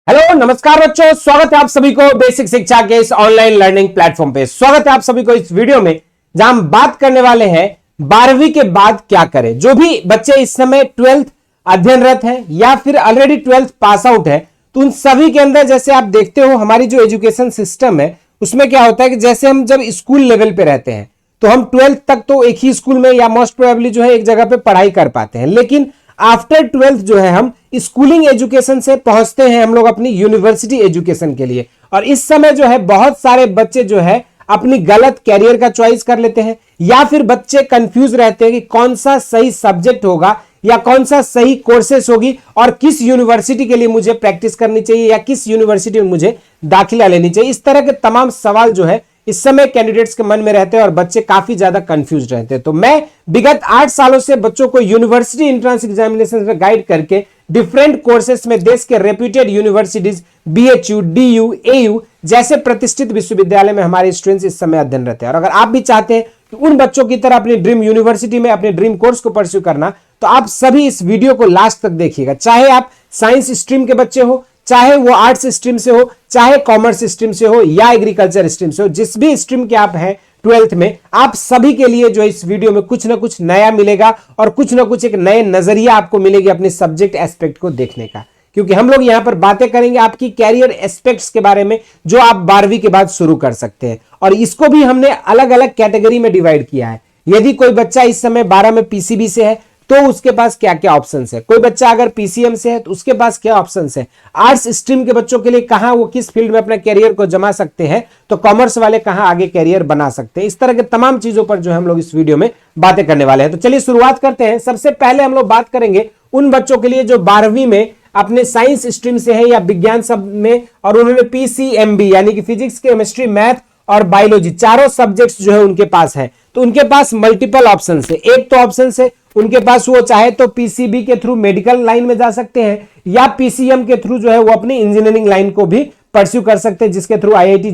Hello नमस्कार बच्चों, स्वागत है आप सभी को बेसिक शिक्षा के इस ऑनलाइन लर्निंग प्लेटफॉर्म पे। स्वागत है आप सभी को इस वीडियो में जहां हम बात करने वाले हैं 12वीं के बाद क्या करें। जो भी बच्चे इस समय 12th अध्ययनरत हैं या फिर ऑलरेडी 12th पास आउट है, तो उन सभी के अंदर जैसे आप देखते हो हमारी जो एजुकेशन सिस्टम है उसमें क्या होता है कि जैसे हम जब स्कूल लेवल पे रहते हैं तो हम 12th तक तो एक ही स्कूल में या मोस्ट प्रोबेबली जो है एक जगह पे पढ़ाई कर पाते हैं, लेकिन आफ्टर 12th जो है हम स्कूलिंग एजुकेशन से पहुंचते हैं हम लोग अपनी यूनिवर्सिटी एजुकेशन के लिए। और इस समय जो है बहुत सारे बच्चे जो है अपनी गलत कैरियर का चॉइस कर लेते हैं या फिर बच्चे कंफ्यूज रहते हैं कि कौन सा सही सब्जेक्ट होगा या कौन सा सही कोर्सेस होगी और किस यूनिवर्सिटी के लिए मुझे प्रैक्टिस करनी चाहिए या किस यूनिवर्सिटी में मुझे दाखिला लेनी चाहिए। इस तरह के तमाम सवाल जो है इस समय कैंडिडेट्स के मन में रहते हैं और बच्चे काफी ज्यादा कंफ्यूज रहते हैं। तो मैं विगत 8 सालों से बच्चों को यूनिवर्सिटी एंट्रेंस एग्जामिनेशन में गाइड करके डिफरेंट कोर्सेस में देश के reputed universities BHU, DU, AU जैसे प्रतिष्ठित विश्वविद्यालय में हमारे स्टूडेंट्स इस समय अध्ययनरत हैं। और अगर आप भी चाहते हैं कि उन बच्चों की तरह अपनी ड्रीम यूनिवर्सिटी में अपने ड्रीम कोर्स को परस्यू करना, तो आप सभी इस वीडियो को लास्ट तक देखिएगा। चाहे आप साइंस स्ट्रीम के बच्चे हो, चाहे वो आर्ट्स स्ट्रीम से हो, चाहे कॉमर्स स्ट्रीम से हो या एग्रीकल्चर स्ट्रीम से हो, जिस भी स्ट्रीम के आप हैं 12th में, आप सभी के लिए जो इस वीडियो में कुछ ना कुछ नया मिलेगा और कुछ ना कुछ एक नए नजरिया आपको मिलेगी अपने सब्जेक्ट एस्पेक्ट को देखने का। क्योंकि हम लोग यहां पर बातें करेंगे आपकी कैरियर एस्पेक्ट्स के बारे में जो आप 12वीं के बाद शुरू कर सकते हैं। और इसको भी हमने अलग अलग कैटेगरी में डिवाइड किया है। यदि कोई बच्चा इस समय 12 में पीसीबी से है तो उसके पास क्या क्या ऑप्शंस है, कोई बच्चा अगर पीसीएम से है तो उसके पास क्या ऑप्शंस है, आर्ट्स स्ट्रीम के बच्चों के लिए कहां वो किस फील्ड में अपना कैरियर को जमा सकते हैं, तो कॉमर्स वाले कहां आगे कैरियर बना सकते हैं। इस तरह के तमाम चीजों पर जो हम लोग इस वीडियो में बातें करने वाले हैं। तो चलिए शुरुआत करते हैं। सबसे पहले हम लोग बात करेंगे उन बच्चों के लिए जो 12वीं में अपने साइंस स्ट्रीम से है या विज्ञान सब में और उन्होंने पीसीएमबी यानी कि फिजिक्स, केमिस्ट्री, मैथ और बायोलॉजी चारों सब्जेक्ट्स जो है उनके पास है। तो उनके पास मल्टीपल ऑप्शन है। एक तो ऑप्शन है उनके पास वो चाहे तो पीसीबी के थ्रू मेडिकल लाइन में जा सकते हैं या पीसीएम के थ्रू जो है वो अपनी इंजीनियरिंग लाइन को भी परस्यू कर सकते हैं, जिसके थ्रू आईआईटी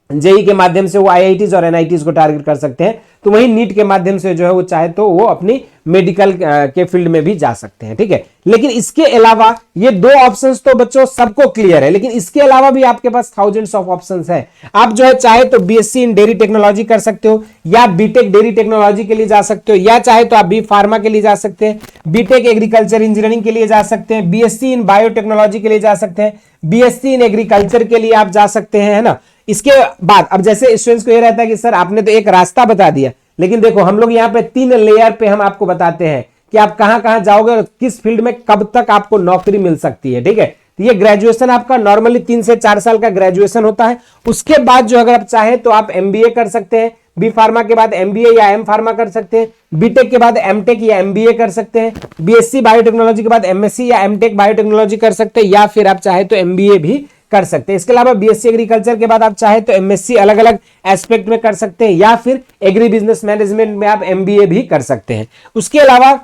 जेई के माध्यम से वो आईआईटीज और एनआईटीज को टारगेट कर सकते हैं। तो वही नीट के माध्यम से जो है वो चाहे तो वो अपनी मेडिकल के फील्ड में भी जा सकते हैं, ठीक है। लेकिन इसके अलावा ये दो ऑप्शंस तो बच्चों सबको क्लियर है, लेकिन इसके अलावा भी आपके पास थाउजेंड्स ऑफ ऑप्शंस है। आप जो है चाहे तो बीएससी इन डेयरी टेक्नोलॉजी कर सकते हो या बीटेक डेयरी टेक्नोलॉजी के लिए जा सकते हो, या चाहे तो आप बी फार्मा के लिए जा सकते हैं, बीटेक एग्रीकल्चर इंजीनियरिंग के लिए जा सकते हैं, बीएससी इन बायोटेक्नोलॉजी के लिए जा सकते हैं, बीएससी इन एग्रीकल्चर के लिए आप जा सकते हैं, है ना। इसके बाद अब जैसे स्टूडेंट्स को ये रहता है कि सर आपने तो एक रास्ता बता दिया, लेकिन देखो हम लोग यहाँ पे 3 लेयर पे हम आपको बताते हैं कि आप कहां कहां जाओगे और किस फील्ड में कब तक आपको नौकरी मिल सकती है, ठीक है। तो ये ग्रेजुएशन आपका नॉर्मली 3 से 4 साल का ग्रेजुएशन होता है। उसके बाद जो अगर आप चाहें तो आप एमबीए कर सकते हैं, बी फार्मा के बाद एमबीए या एम फार्मा कर सकते हैं, बीटेक के बाद एमटेक या एमबीए कर सकते हैं, बीएससी बायोटेक्नोलॉजी के बाद एमएससी या एमटेक बायोटेक्नोलॉजी कर सकते हैं, या फिर आप चाहे तो एमबीए भी कर सकते हैं। इसके अलावा बीएससी एग्रीकल्चर के बाद आप चाहे तो एमएससी अलग अलग एस्पेक्ट में कर सकते हैं, या फिर एग्री बिजनेस मैनेजमेंट में आप एमबीए भी कर सकते हैं। उसके अलावा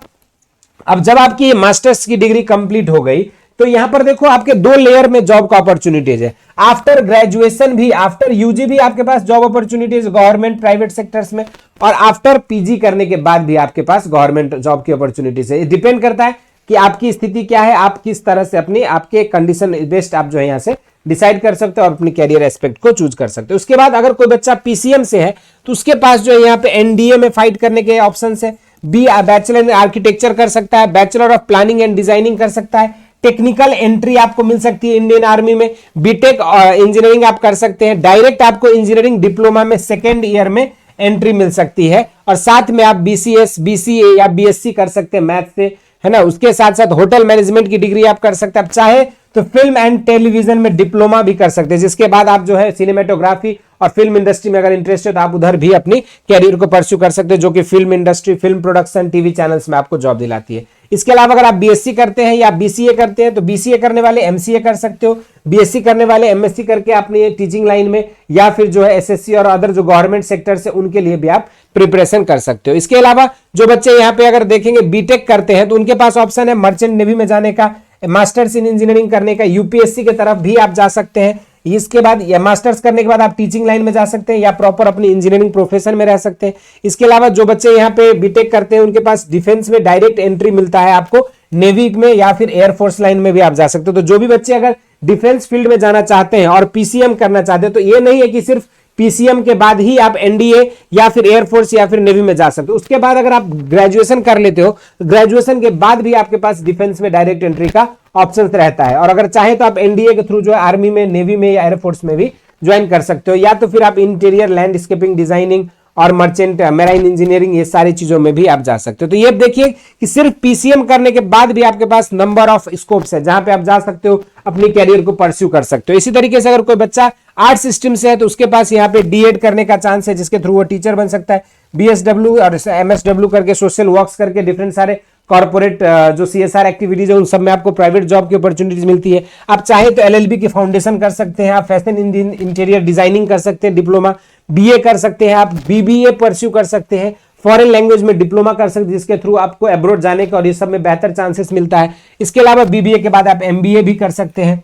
अब जब आपकी मास्टर्स की डिग्री कंप्लीट हो गई तो यहां पर देखो आपके 2 लेयर में जॉब का अपॉर्चुनिटीज है। आफ्टर ग्रेजुएशन भी, आफ्टर यूजी भी आपके पास job opportunities government private sectors में, और आफ्टर पीजी करने के बाद भी आपके पास गवर्नमेंट जॉब की अपॉर्चुनिटीज है। डिपेंड करता है कि आपकी स्थिति क्या है, आप किस तरह से अपनी आपके कंडीशन बेस्ड आप जो है यहां से डिसाइड कर सकते हो और अपनी कैरियर एस्पेक्ट को चूज कर सकते हो। उसके बाद अगर कोई बच्चा पीसीएम से है तो उसके पास जो है यहाँ पे एनडीए में फाइट करने के ऑप्शन है। बी बैचलर इन आर्किटेक्चर कर सकता है, bachelor of planning and designing कर सकता है, टेक्निकल एंट्री आपको मिल सकती है इंडियन आर्मी में, बीटेक इंजीनियरिंग आप कर सकते हैं, डायरेक्ट आपको इंजीनियरिंग डिप्लोमा में 2nd ईयर में एंट्री मिल सकती है, और साथ में आप बीसीएस, बीसीए या बीएससी कर सकते हैं मैथ से, है ना। उसके साथ साथ होटल मैनेजमेंट की डिग्री आप कर सकते हैं। आप चाहे तो फिल्म एंड टेलीविजन में डिप्लोमा भी कर सकते हैं, जिसके बाद आप जो है सिनेमेटोग्राफी और फिल्म इंडस्ट्री में अगर इंटरेस्ट है तो आप उधर भी अपनी कैरियर को परस्यू कर सकते हैं, जो कि film industry, film production, TV channels में आपको जॉब दिलाती है। इसके अलावा अगर आप बीएससी करते हैं या बीसीए करते हैं तो बीसीए करने वाले एमसीए कर सकते हो, बीएससी करने वाले एमएससी करके अपनी टीचिंग लाइन में या फिर जो है एसएससी और अदर जो गवर्नमेंट सेक्टर से उनके लिए भी आप प्रिपरेशन कर सकते हो। इसके अलावा जो बच्चे यहाँ पे अगर देखेंगे बीटेक करते हैं तो उनके पास ऑप्शन है मर्चेंट नेवी में जाने का, मास्टर्स इन इंजीनियरिंग करने का, यूपीएससी की तरफ भी आप जा सकते हैं। इसके बाद या मास्टर्स करने के बाद आप टीचिंग लाइन में जा सकते हैं या प्रॉपर अपनी इंजीनियरिंग प्रोफेशन में रह सकते हैं। इसके अलावा जो बच्चे यहाँ पे बीटेक करते हैं उनके पास डिफेंस में डायरेक्ट एंट्री मिलता है आपको, नेवी में या फिर एयरफोर्स लाइन में भी आप जा सकते हो। तो जो भी बच्चे अगर डिफेंस फील्ड में जाना चाहते हैं और पीसीएम करना चाहते हैं, तो ये नहीं है कि सिर्फ पीसीएम के बाद ही आप एनडीए या फिर एयरफोर्स या फिर नेवी में जा सकते हो। उसके बाद अगर आप ग्रेजुएशन कर लेते हो, ग्रेजुएशन के बाद भी आपके पास डिफेंस में डायरेक्ट एंट्री का ऑप्शन रहता है। और अगर चाहे तो आप एनडीए के थ्रू जो है आर्मी में, नेवी में या एयरफोर्स में भी ज्वाइन कर सकते हो, या तो फिर आप इंटीरियर लैंडस्केपिंग डिजाइनिंग और मर्चेंट मैराइन इंजीनियरिंग, ये सारी चीजों में भी आप जा सकते हो। तो ये देखिए कि सिर्फ पीसीएम करने के बाद भी आपके पास नंबर ऑफ स्कोप्स है जहां पे आप जा सकते हो, अपनी कैरियर को परस्यू कर सकते हो। इसी तरीके से अगर कोई बच्चा आर्ट्स स्ट्रीम से है तो उसके पास यहाँ पे डीएड करने का चांस है, जिसके थ्रू वो टीचर बन सकता है। बीएसडब्ल्यू और एमएसडब्ल्यू करके, सोशल वर्क्स करके, डिफरेंट सारे कॉर्पोरेट जो सीएसआर एक्टिविटीज है उन सब में आपको प्राइवेट जॉब की अपॉर्चुनिटीज मिलती है। आप चाहे तो एलएलबी की फाउंडेशन कर सकते हैं, आप फैशन इंटीरियर डिजाइनिंग कर सकते हैं, डिप्लोमा बीए कर सकते हैं, आप बीबीए परस्यू कर सकते हैं, फॉरेन लैंग्वेज में डिप्लोमा कर सकते हैं जिसके थ्रू आपको अब्रॉड जाने का और ये सब में बेहतर चांसेस मिलता है। इसके अलावा बीबीए के बाद आप एमबीए भी कर सकते हैं।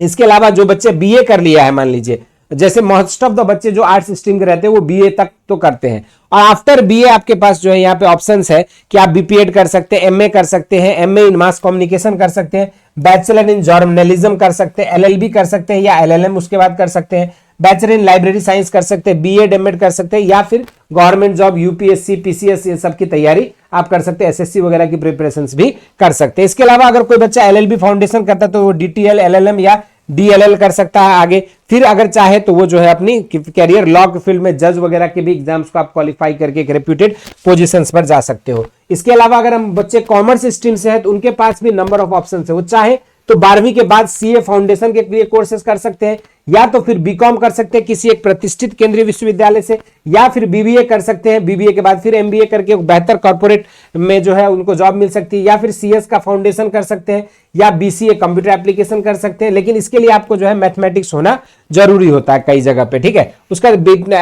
इसके अलावा जो बच्चे बीए कर लिया है, मान लीजिए जैसे मोस्ट ऑफ द बच्चे जो आर्ट्स स्ट्रीम के रहते हैं वो बीए तक तो करते हैं, और आफ्टर बीए आपके पास जो है यहाँ पे ऑप्शंस है कि आप बीपीएड कर सकते हैं, एमए कर सकते हैं, एमए इन मास कम्युनिकेशन कर सकते हैं, बैचलर इन जर्नलिज्म कर सकते हैं, एलएलबी कर सकते हैं या एलएलएम उसके बाद कर सकते हैं, बैचलर इन लाइब्रेरी साइंस कर सकते हैं, बीएड एमएड कर सकते हैं, या फिर गवर्नमेंट जॉब यूपीएससी पीसीएस ये सब की तैयारी आप कर सकते हैं, एसएससी वगैरह की प्रिपरेशंस भी कर सकते हैं। इसके अलावा अगर कोई बच्चा एलएलबी फाउंडेशन करता है तो वो डीटीएल, एलएलएम या डीएलएल कर सकता है आगे। फिर अगर चाहे तो वो जो है अपनी कैरियर लॉ के फील्ड में जज वगैरह के भी एग्जाम्स को आप क्वालिफाई करके एक रेप्यूटेड पोजीशंस पर जा सकते हो। इसके अलावा अगर हम बच्चे कॉमर्स स्ट्रीम से है तो उनके पास भी नंबर ऑफ ऑप्शन है। वो चाहे तो 12वीं के बाद सीए फाउंडेशन के लिए कोर्सेज कर सकते हैं, या तो फिर बीकॉम कर सकते हैं किसी एक प्रतिष्ठित केंद्रीय विश्वविद्यालय से, या फिर बीबीए कर सकते हैं, बीबीए के बाद फिर एमबीए करके एक बेहतर कॉर्पोरेट में जो है उनको जॉब मिल सकती है, या फिर सीएस का फाउंडेशन कर सकते हैं, या बीसीए कंप्यूटर एप्लीकेशन कर सकते हैं। लेकिन इसके लिए आपको जो है मैथमेटिक्स होना जरूरी होता है कई जगह पे, ठीक है। उसका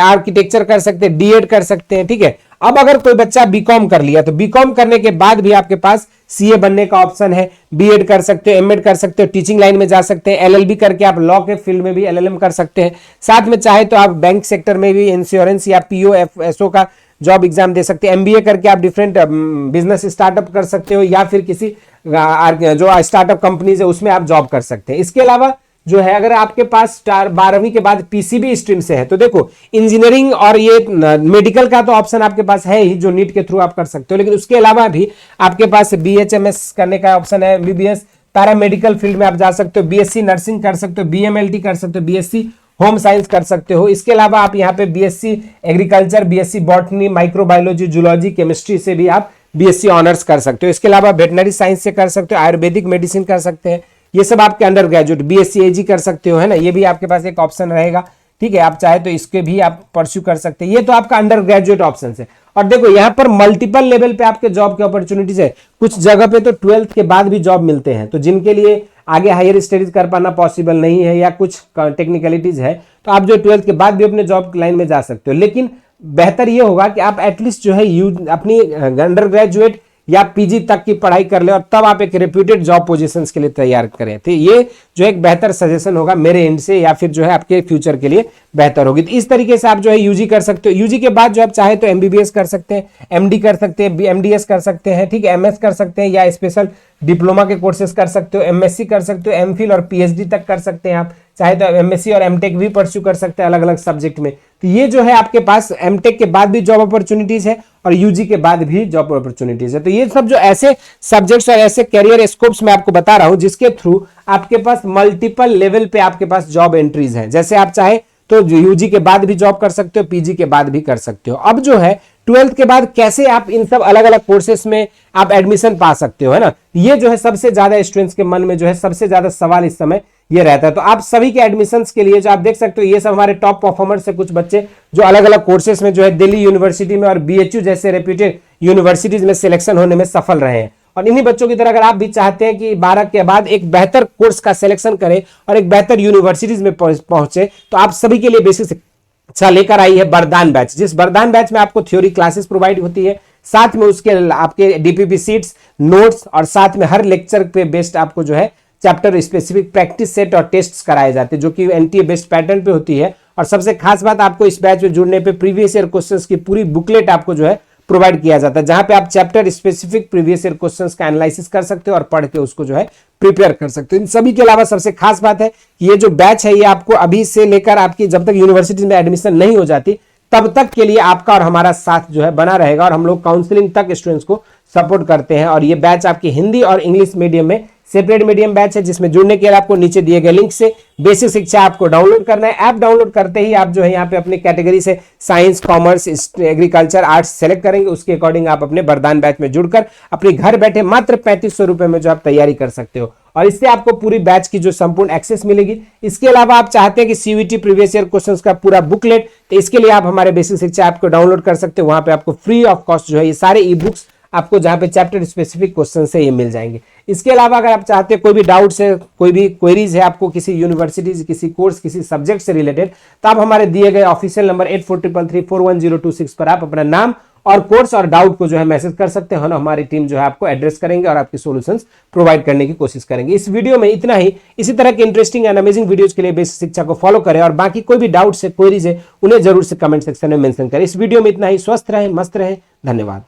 आर्किटेक्चर कर सकते हैं, डीएड कर सकते हैं, ठीक है। अब अगर कोई बच्चा बीकॉम कर लिया तो बीकॉम करने के बाद भी आपके पास सीए बनने का ऑप्शन है, बीएड कर सकते हो, एमएड कर सकते हो, टीचिंग लाइन में जा सकते हैं, एलएलबी करके आप लॉ के फील्ड में भी एलएलएम कर सकते हैं। साथ में चाहे तो आप बैंक सेक्टर में भी इंश्योरेंस या पीओएफएसओ का जॉब एग्जाम दे सकते हैं। एमबीए करके आप डिफरेंट बिजनेस स्टार्टअप कर सकते हो, या फिर किसी जो स्टार्टअप कंपनीज है उसमें आप जॉब कर सकते हैं। इसके अलावा जो है अगर आपके पास 12वीं के बाद पीसीबी स्ट्रीम से है तो देखो इंजीनियरिंग और ये मेडिकल का तो ऑप्शन आपके पास है ही जो नीट के थ्रू आप कर सकते हो, लेकिन उसके अलावा भी आपके पास बीएचएमएस करने का ऑप्शन है, एमबीबीएस पैरामेडिकल फील्ड में आप जा सकते हो, बीएससी नर्सिंग कर सकते हो, बीएमएलटी कर सकते हो, बीएससी होम साइंस कर सकते हो। इसके अलावा आप यहाँ पे BSc agriculture, BSc botany, microbiology, zoology, chemistry से भी आप बीएससी ऑनर्स कर सकते हो। इसके अलावा वेटनरी साइंस से कर सकते हो, आयुर्वेदिक मेडिसिन कर सकते हैं, ये सब आपके अंडर ग्रेजुएट। बीएससी एजी कर सकते हो, है ना, ये भी आपके पास एक ऑप्शन रहेगा, ठीक है। आप चाहे तो इसके भी आप परस्यू कर सकते हैं। ये तो आपका अंडर ग्रेजुएट ऑप्शन है। और देखो यहाँ पर मल्टीपल लेवल पे आपके जॉब की अपॉर्चुनिटीज है। कुछ जगह पे तो 12th के बाद भी जॉब मिलते हैं, तो जिनके लिए आगे हायर स्टडीज कर पाना पॉसिबल नहीं है या कुछ टेक्निकलिटीज है तो आप जो 12th के बाद भी अपने जॉब लाइन में जा सकते हो। लेकिन बेहतर ये होगा कि आप एटलीस्ट जो है अपनी अंडर ग्रेजुएट या पीजी तक की पढ़ाई कर ले और तब आप एक रेप्यूटेड जॉब पोजीशंस के लिए तैयार करें। तो ये जो एक बेहतर सजेशन होगा मेरे एंड से, या फिर जो है आपके फ्यूचर के लिए बेहतर होगी। तो इस तरीके से आप जो है यूजी कर सकते हो। यूजी के बाद जो आप चाहे तो एमबीबीएस कर सकते हैं, एमडी कर सकते हैं, एमडीएस कर सकते हैं, ठीक है, एमएस कर सकते हैं, या स्पेशल डिप्लोमा के कोर्सेज कर सकते हो, एमएससी कर सकते हो, एमफिल और पीएचडी तक कर सकते हैं आप। चाहे तो एमएससी और एमटेक भी परस्यू कर सकते हैं अलग अलग सब्जेक्ट में। तो ये जो है आपके पास एमटेक के बाद भी जॉब अपॉर्चुनिटीज है और यूजी के बाद भी जॉब अपॉर्चुनिटीज है। तो ये सब जो ऐसे सब्जेक्ट्स और ऐसे कैरियर स्कोप्स मैं आपको बता रहा हूं जिसके थ्रू आपके पास मल्टीपल लेवल पे आपके पास जॉब एंट्रीज हैं। जैसे आप चाहे तो यूजी के बाद भी जॉब कर सकते हो, पीजी के बाद भी कर सकते हो। अब जो है 12th के बाद कैसे आप इन सब अलग अलग कोर्सेस में आप एडमिशन पा सकते हो, है ना, ये जो है सबसे ज्यादा स्टूडेंट्स के मन में जो है सबसे ज्यादा सवाल इस समय ये रहता है। तो आप सभी के एडमिशंस के लिए जो आप देख सकते हो ये सब हमारे टॉप परफॉर्मर्स है, कुछ बच्चे जो अलग अलग कोर्सेस में जो है दिल्ली यूनिवर्सिटी में और बीएचयू जैसे रेप्यूटेड यूनिवर्सिटीज में सिलेक्शन होने में सफल रहे हैं। और इन्हीं बच्चों की तरह अगर आप भी चाहते हैं कि 12 के बाद एक बेहतर कोर्स का सिलेक्शन करें और एक बेहतर यूनिवर्सिटीज में पहुंचे, तो आप सभी के लिए बेसिक शिक्षा लेकर आई है वरदान बैच। जिस वरदान बैच में आपको थ्योरी क्लासेस प्रोवाइड होती है, साथ में उसके आपके डीपीपी सीट्स, नोट्स और साथ में हर लेक्चर पे बेस्ड आपको जो है चैप्टर स्पेसिफिक प्रैक्टिस सेट और टेस्ट्स कराए जाते हैं जो कि एनटीए बेस्ड पैटर्न पे होती है। और सबसे खास बात, आपको इस बैच में जुड़ने पे प्रीवियस ईयर क्वेश्चंस की पूरी बुकलेट आपको जो है प्रोवाइड किया जाता है, जहां पे आप chapter specific previous year questions का एनालिसिस कर सकते हो और पढ़ के उसको जो है प्रिपेयर कर सकते हो। इन सभी के अलावा सबसे खास बात है कि ये जो बैच है ये आपको अभी से लेकर आपकी जब तक यूनिवर्सिटी में एडमिशन नहीं हो जाती तब तक के लिए आपका और हमारा साथ जो है बना रहेगा, और हम लोग काउंसलिंग तक स्टूडेंट्स को सपोर्ट करते हैं। और ये बैच आपकी हिंदी और इंग्लिश मीडियम में सेपरेट मीडियम बैच है, जिसमें जुड़ने के लिए आपको नीचे दिए गए लिंक से बेसिक शिक्षा आपको डाउनलोड करना है। ऐप डाउनलोड करते ही आप जो है यहाँ पे अपनी कैटेगरी से science, commerce, agriculture, arts select करेंगे, उसके अकॉर्डिंग आप अपने वरदान बैच में जुड़कर अपने घर बैठे मात्र 3500 रुपए में जो आप तैयारी कर सकते हो, और इससे आपको पूरी बैच की जो संपूर्ण एक्सेस मिलेगी। इसके अलावा आप चाहते हैं कि सीयूईटी प्रीवियस ईयर क्वेश्चंस का पूरा बुकलेट, तो इसके लिए आप हमारे बेसिक शिक्षा ऐप को डाउनलोड कर सकते हो। वहां पे आपको फ्री ऑफ कॉस्ट जो है ये सारे ई बुक्स आपको जहां पे चैप्टर स्पेसिफिक क्वेश्चन से ये मिल जाएंगे। इसके अलावा अगर आप चाहते हैं कोई भी डाउट्स है, कोई भी क्वेरीज है आपको किसी यूनिवर्सिटीज, किसी कोर्स, किसी सब्जेक्ट से रिलेटेड, तो आप हमारे दिए गए ऑफिशियल नंबर 8433341026 पर आप अपना नाम और कोर्स और डाउट को जो है मैसेज कर सकते हैं। हमारी टीम जो है आपको एड्रेस करेंगे और आपकी सॉल्यूशंस प्रोवाइड करने की कोशिश करेंगे। इस वीडियो में इतना ही। इसी तरह के इंटरेस्टिंग एंड अमेजिंग वीडियोस के लिए बेसिक शिक्षा को फॉलो करें, और बाकी कोई भी डाउट्स है, क्वेरीज है, उन्हें जरूर से कमेंट सेक्शन में मेंशन करें। इस वीडियो में इतना ही। स्वस्थ रहें, मस्त रहें, धन्यवाद।